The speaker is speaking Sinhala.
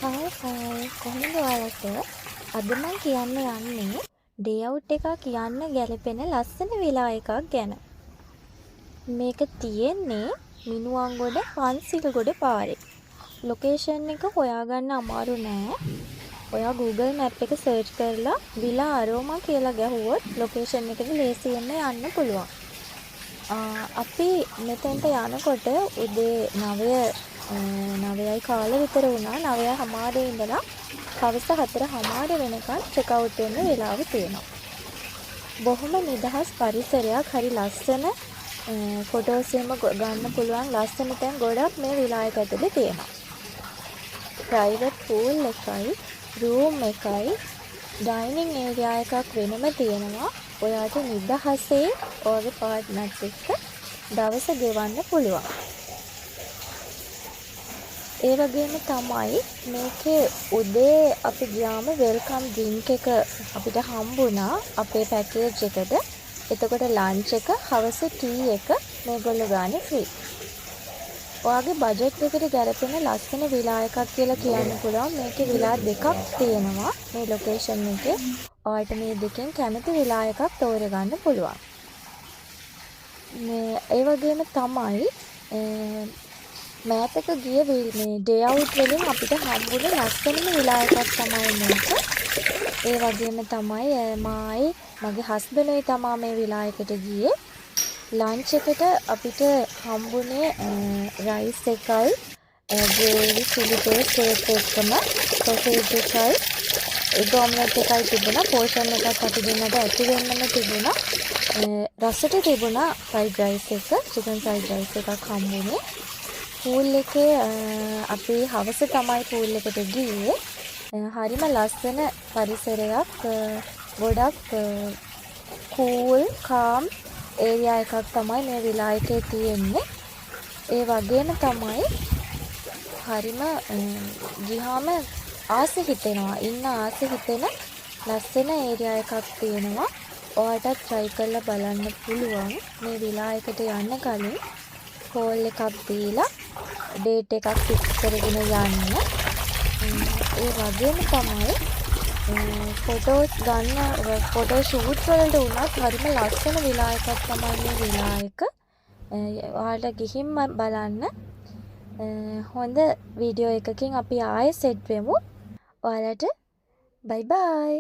හායි කොහොමද ඔයාලට? අද මම කියන්න යන්නේ ඩේ අවුට් එකක් කියන්න ගැලපෙන ලස්සන වෙලා එකක් ගැන. මේක තියෙන්නේ මිනුවන්ගොඩ පන්සිල්ගොඩ පාරේ. ලොකේෂන් එක හොයාගන්න අමාරු නෑ. ඔයා Google Map එක සර්ච් කරලා විලා අරෝමා කියලා ගැහුවොත් ලොකේෂන් එකට ලේසියෙන්ම යන්න පුළුවන්. අපි මෙතෙන්ට යනකොට උදේ 9යි කාලෙ විතර වුණා. 9:00 ඉඳලා හවස 4:00 වෙනකන් චෙක් අවුට් වෙන්න වෙලාව තියෙනවා. බොහොම නිදහස් පරිසරයක්, හරි ලස්සන ෆොටෝස් ගන්න පුළුවන් ලස්සන තැන් ගොඩක් මේ විලා එක ඇතුලේ තියෙනවා. ප්‍රයිවට් පූල් එකයි, රූම් එකයි, ඩයිනින් ඒරියා එකක් වෙනම තියෙනවා. ඔයාට නිදහසේ ඔයාගේ පාර්ට්නර්ස් එක්ක දවස ගෙවන්න පුළුවන්. ඒ වගේම තමයි මේකේ උදේ අපි ගියාම වෙල්කම් ඩ්‍රින්ක් එක අපිට හම්බුණා අපේ පැකේජ් එකට. එතකොට ලන්ච් එක, හවස ටී එක මේගොල්ලෝ ගානේ ෆ්‍රී. ඔයාගේ බජට් එකට ගැලපෙන ලස්සන විලා එකක් කියලා කියන්න පුළුවන්. මේකේ විලා දෙකක් තියෙනවා මේ ලොකේෂන් එකේ. ඔයාලට මේ දෙකෙන් කැමති විලා එකක් තෝරගන්න පුළුවන්. ඒ වගේම තමයි මෑතක ගිය මේ ඩේ අවුට් වලින් අපිට හම්බුනේ ලස්සනම විලා එකක් තමයි මේක. ඒ වගේම තමයි මගේ හස්බන්ඩ්යි තමයි මේ විලා එකට ගියේ. ලන්ච් එකට අපිට හම්බුනේ රයිස් එකයි, ග්‍රේවි, චිලි පේස්ට් එකම, සොසේජ් එකයි, එග් ඔම්ලට් එකයි තිබුණා. පෝෂන් එකක් අපි දෙන්නට ඇති වෙන්නම තිබුණා. රසට තිබුණා ෆ්‍රයිඩ් රයිස් එක, චිකන් ෆ්‍රයිඩ් රයිස් එකක් හම්බුනේ. පූල් එකේ අපි හවස තමයි පූල් එකට ගියේ. හරිම ලස්සන පරිසරයක්, ගොඩක් කූල් කාම් ඒරියා එකක් තමයි මේ විලා එකේ තියෙන්නේ. ඒ වගේම තමයි හරිම ගියාම ආස හිතෙනවා, ඉන්න ආස හිතෙන ලස්සන ඒරියා එකක් තියෙනවා. ඔයාලටත් try කරලා බලන්න පුළුවන්. මේ විලා එකට යන්න කලින් කෝල් එකක් දීලා ඩේට් එකක් ෆික්ස් කරගෙන යන්න. ඒ වගේම තමයි ෆොටෝ ෂූට් වලට උනත් හරිම ලස්සන විලා එකක් තමයි මේ විලා එක. ඔයාලට ගිහින් බලන්න. හොඳ වීඩියෝ එකකින් අපි ආයෙ සෙට් වෙමු. ඔයාලට බයි බයි.